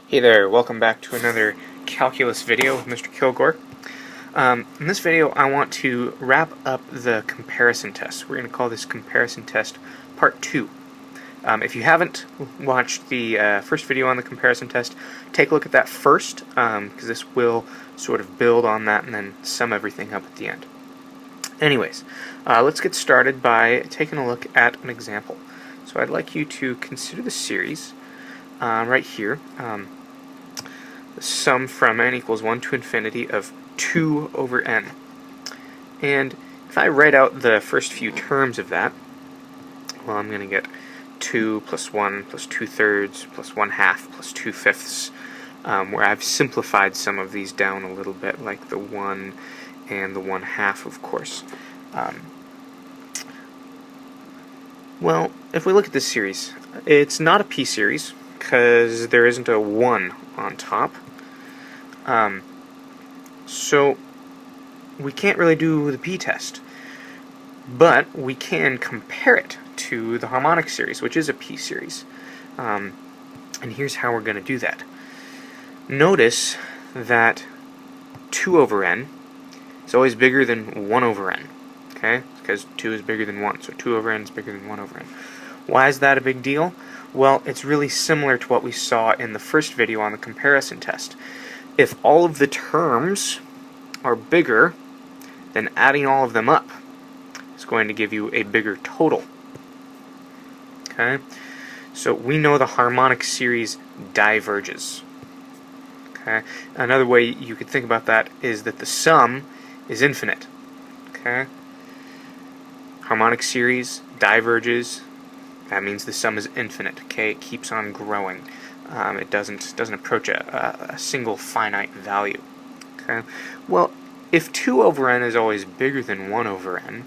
Hey there, welcome back to another calculus video with Mr. Kilgore. In this video I want to wrap up the comparison test. We're going to call this comparison test part 2. If you haven't watched the first video on the comparison test, take a look at that first, because this will sort of build on that and then sum everything up at the end. Anyways, let's get started by taking a look at an example. So I'd like you to consider the series right here. The sum from n equals 1 to infinity of 2 over n. And if I write out the first few terms of that, well, I'm going to get 2 plus 1 plus 2/3 plus 1/2 plus 2/5, where I've simplified some of these down a little bit, like the 1 and the 1/2, of course. Well, if we look at this series, it's not a p-series, because there isn't a 1 on top. So we can't really do the p-test, but we can compare it to the harmonic series, which is a p-series. And here's how we're going to do that. Notice that 2 over n is always bigger than 1 over n, okay? Because 2 is bigger than 1, so 2 over n is bigger than 1 over n. Why is that a big deal? Well, it's really similar to what we saw in the first video on the comparison test. If all of the terms are bigger, then adding all of them up is going to give you a bigger total. Okay? So we know the harmonic series diverges. Okay? Another way you could think about that is that the sum is infinite. Okay? Harmonic series diverges. That means the sum is infinite. Okay? It keeps on growing. It doesn't approach a single finite value. Okay? Well, if 2 over n is always bigger than 1 over n,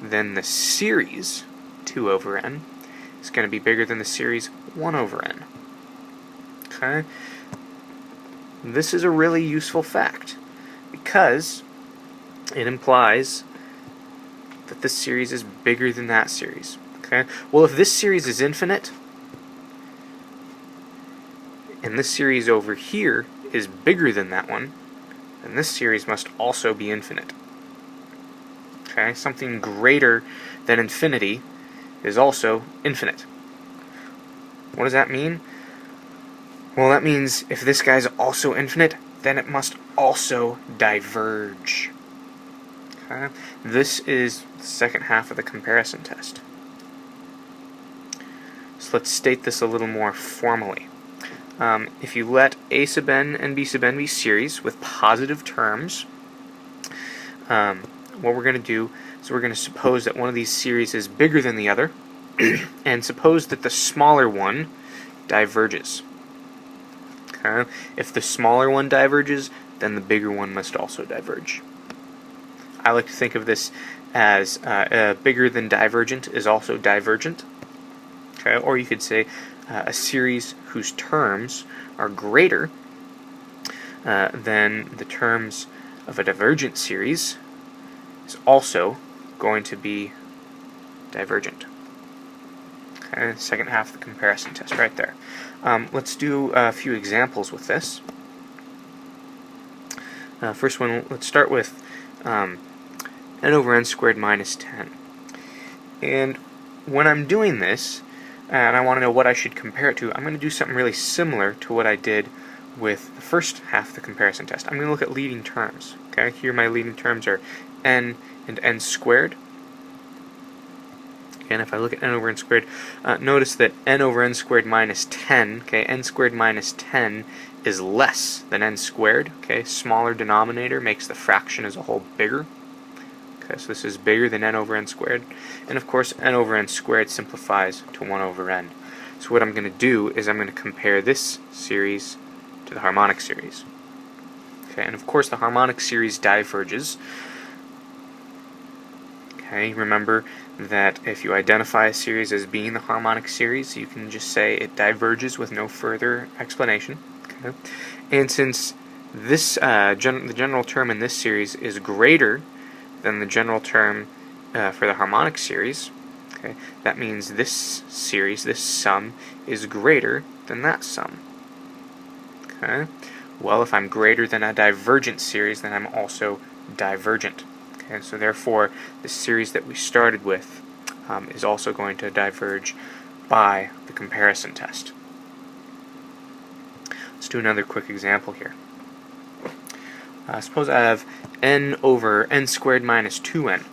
then the series 2 over n is going to be bigger than the series 1 over n. Okay? This is a really useful fact, because it implies that this series is bigger than that series. Okay? Well, if this series is infinite, and this series over here is bigger than that one, then this series must also be infinite. Okay? Something greater than infinity is also infinite. What does that mean? Well, that means if this guy's also infinite, then it must also diverge. Okay? This is the second half of the comparison test. So let's state this a little more formally. If you let a sub n and b sub n be series with positive terms, what we're going to do is we're going to suppose that one of these series is bigger than the other, and suppose that the smaller one diverges. Okay? If the smaller one diverges, then the bigger one must also diverge. I like to think of this as bigger than divergent is also divergent. Okay? Or you could say a series whose terms are greater than the terms of a divergent series is also going to be divergent. Okay, second half of the comparison test right there. Let's do a few examples with this. First one, let's start with n over n squared minus 10. And when I'm doing this, and I want to know what I should compare it to, I'm going to do something really similar to what I did with the first half of the comparison test. I'm going to look at leading terms. Okay, here my leading terms are n and n squared. And if I look at n over n squared, notice that n over n squared minus 10, okay, n squared minus 10 is less than n squared. Okay, smaller denominator makes the fraction as a whole bigger. Okay, so this is bigger than n over n squared. And of course, n over n squared simplifies to 1 over n. So what I'm going to do is I'm going to compare this series to the harmonic series. Okay, and of course the harmonic series diverges. Okay, remember that if you identify a series as being the harmonic series, you can just say it diverges with no further explanation. Okay? And since this the general term in this series is greater than the general term for the harmonic series, okay, that means this series, this sum, is greater than that sum. Okay. Well, if I'm greater than a divergent series, then I'm also divergent. Okay, so therefore, the series that we started with is also going to diverge by the comparison test. Let's do another quick example here. Suppose I have n over n squared minus 2n.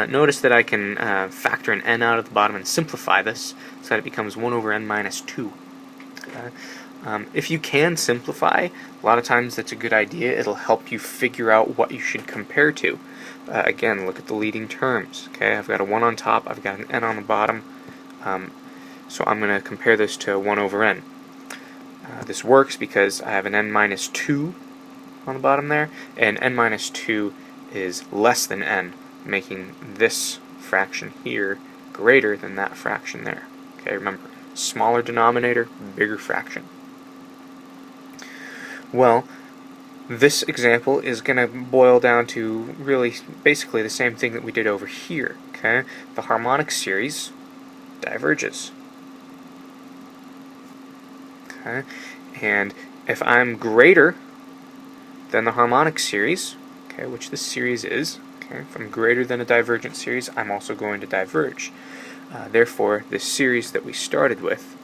Notice that I can factor an n out of the bottom and simplify this so that it becomes 1 over n minus 2. If you can simplify, a lot of times that's a good idea. It'll help you figure out what you should compare to. Again, look at the leading terms. Okay, I've got a 1 on top, I've got an n on the bottom, so I'm going to compare this to 1 over n. This works because I have an n minus 2 on the bottom there, and n minus 2 is less than n, making this fraction here greater than that fraction there. Okay, remember, smaller denominator, bigger fraction. Well, this example is going to boil down to really basically the same thing that we did over here. Okay, the harmonic series diverges. Okay, and if I'm greater than the harmonic series, okay, which this series is, okay, if I'm greater than a divergent series, I'm also going to diverge. Therefore, this series that we started with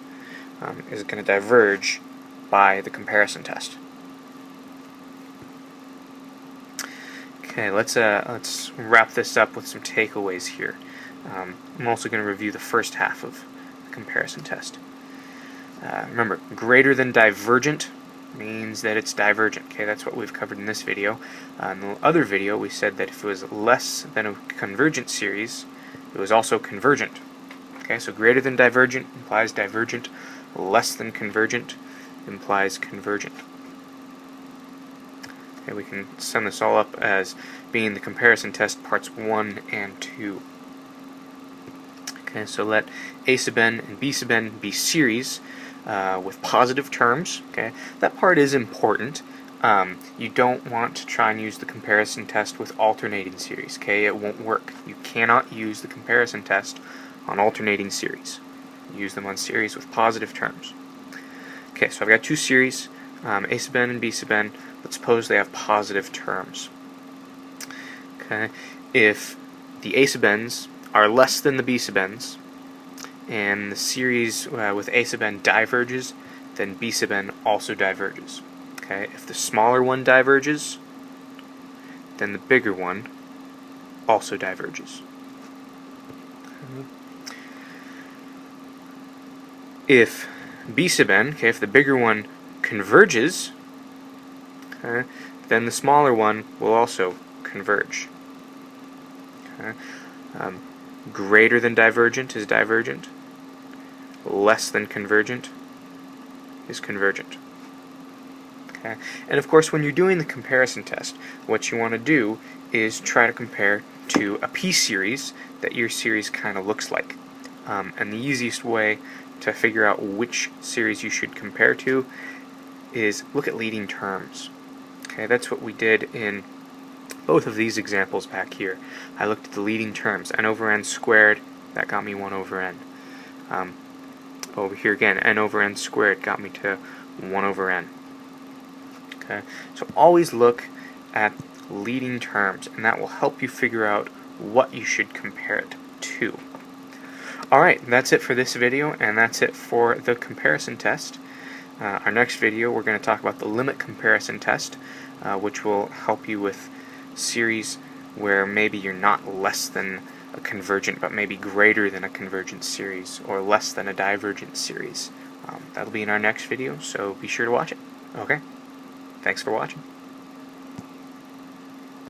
is going to diverge by the comparison test. Okay, let's wrap this up with some takeaways here. I'm also going to review the first half of the comparison test. Remember, greater than divergent means that it's divergent. Okay, that's what we've covered in this video. In the other video, we said that if it was less than a convergent series, it was also convergent. Okay, so greater than divergent implies divergent, less than convergent implies convergent. Okay, we can sum this all up as being the comparison test parts 1 and 2. Okay, so let a sub n and b sub n be series with positive terms. Okay, that part is important. You don't want to try and use the comparison test with alternating series. Okay, it won't work. You cannot use the comparison test on alternating series. Use them on series with positive terms. Okay, so I've got two series, a sub n and b sub n. Let's suppose they have positive terms. Okay, if the a sub n's are less than the b sub n's, and the series with a sub n diverges, then b sub n also diverges. Okay, if the smaller one diverges, then the bigger one also diverges. Okay. If b sub n, okay, if the bigger one converges, okay, then the smaller one will also converge. Okay. Greater than divergent is divergent. Less than convergent is convergent. Okay. And of course, when you're doing the comparison test, what you want to do is try to compare to a p-series that your series kind of looks like. And the easiest way to figure out which series you should compare to is look at leading terms. Okay, that's what we did in both of these examples back here. I looked at the leading terms, n over n squared, that got me 1 over n. Over here again, n over n squared got me to 1 over n. Okay, so always look at leading terms, and that will help you figure out what you should compare it to. Alright, that's it for this video, and that's it for the comparison test. Our next video, we're going to talk about the limit comparison test, which will help you with series where maybe you're not less than a convergent, but maybe greater than a convergent series, or less than a divergent series. That'll be in our next video, so be sure to watch it. Okay, thanks for watching.